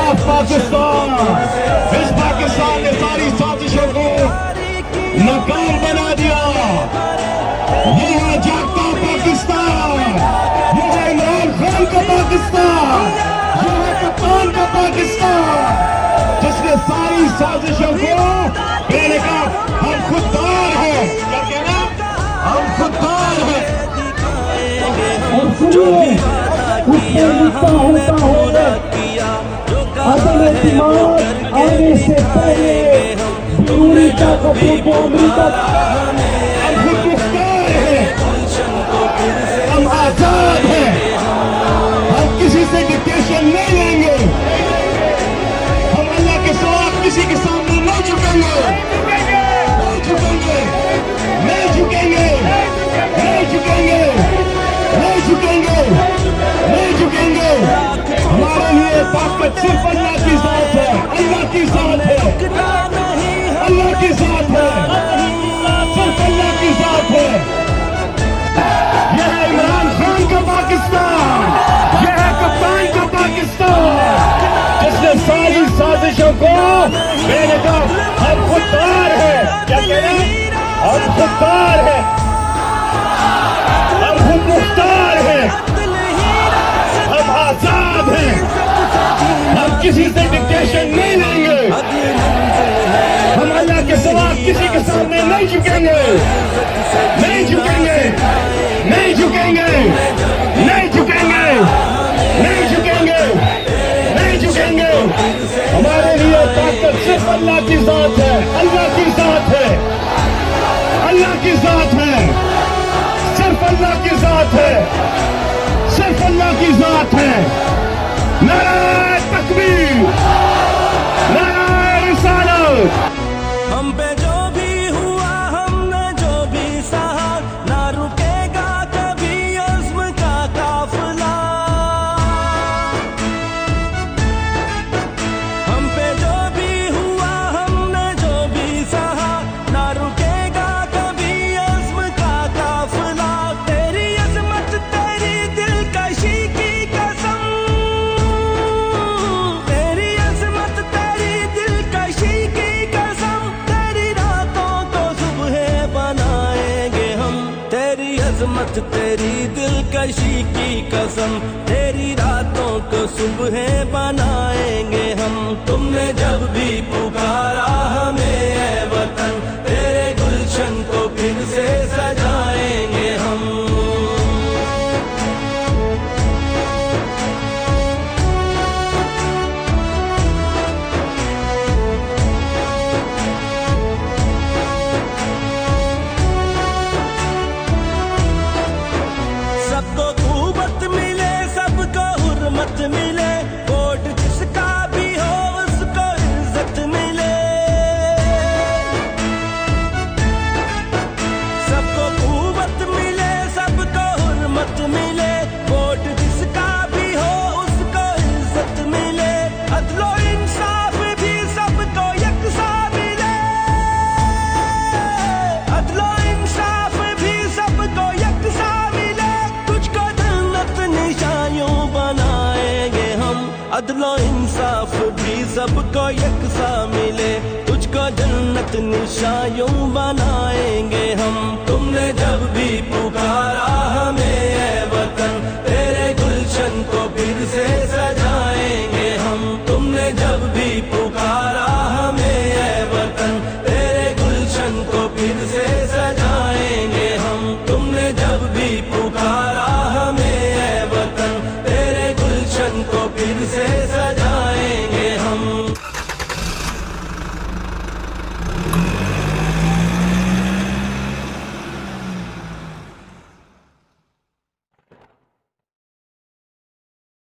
खिलाफ पाकिस्तान, इस पाकिस्तान ने सारी साजिशों को नाकाम बना दिया। ये है जागता पाकिस्तान, ये है इमरान खान का पाकिस्तान, ये है कप्तान का पाकिस्तान, जिसने सारी साजिशों को मैंने कहा हम खुददार हैं। क्या कहना? हम खुददार हैं। जो भी वादा किया हमने पूरा किया, जो कहा आने से पहले हम, तुमने जब भी पुकारा हमें, हम खुददार हैं, गुलशन को फिर से हम आजाद हैं, हम किसी से डिक्टेशन नहीं लेंगे, हम अल्लाह के सिवा किसी के सामने नहीं झुकेंगे, नहीं झुकेंगे, नहीं झुकेंगे, नहीं झुकेंगे, नहीं झुकेंगे, नहीं झुकेंगे। हमारे लिए ताकत सिर्फ अल्लाह की ज़ात है, अल्लाह की ज़ात है, अल्लाह की ज़ात है, सिर्फ अल्लाह की ज़ात है। यह है इमरान खान का पाकिस्तान, यह है कप्तान का पाकिस्तान, जिसने सारी साजिशों को मैंने कहा हम खुददार हैं। क्या कह रहे हैं? हम खुददार हैं, हम खुद मुख्तार हैं, हम आजाद हैं, हम किसी से डिक्टेशन नहीं लेंगे, हम अल्लाह के सिवा किसी के सामने नहीं झुकेंगे, नहीं झुकेंगे, नहीं झुकेंगे, नहीं झुकेंगे, नहीं झुकेंगे, नहीं झुकेंगे। हमारे लिए ताकत सिर्फ अल्लाह की ज़ात है, अल्लाह की ज़ात है, अल्लाह की ज़ात है, सिर्फ अल्लाह की ज़ात है, सिर्फ अल्लाह की ज़ात है। नारे तकबीर, नारे रिसालत। हम पे जो भी हुआ, हमने जो भी सहा, ना रुकेगा कभी अज़्म का काफिला। हम पे जो भी हुआ, हमने जो भी सहा, ना रुकेगा कभी अज़्म का काफिला। तेरी अज़मत, तेरी दिलकशी की कसम, तेरी अज़मत, तेरी दिलकशी की कसम, तेरी रातों को सुबह बनाएंगे हम। तेरी अज़मत, तेरी दिलकशी की कसम, तेरी रातों को सुबह बनाएंगे हम। तुमने जब भी पुकारा हमें ऐ वतन, तेरे गुलशन को फिर से सजाएंगे हम। सबको कुव्वत मिले, सबको हुर्मत मिले, वोट जिसका भी हो उसको इज्जत मिले। सबको कुव्वत मिले, सबको हुर्मत मिले, वोट जिसका भी हो उसको इज्जत मिले। अदलो इंसाफ भी सबको यकसा मिले, अदलो इंसाफ भी सबको यकसा मिले। तुझको जन्नत निशानियों बनाएंगे हम, अदलो इंसाफ भी सबको यकसा मिले, तुझको जन्नत निशानियों बनाएंगे हम। तुमने जब भी पुकारा हमें ऐ वतन, तेरे गुलशन को फिर से सजाएंगे हम। तुमने जब भी पुकारा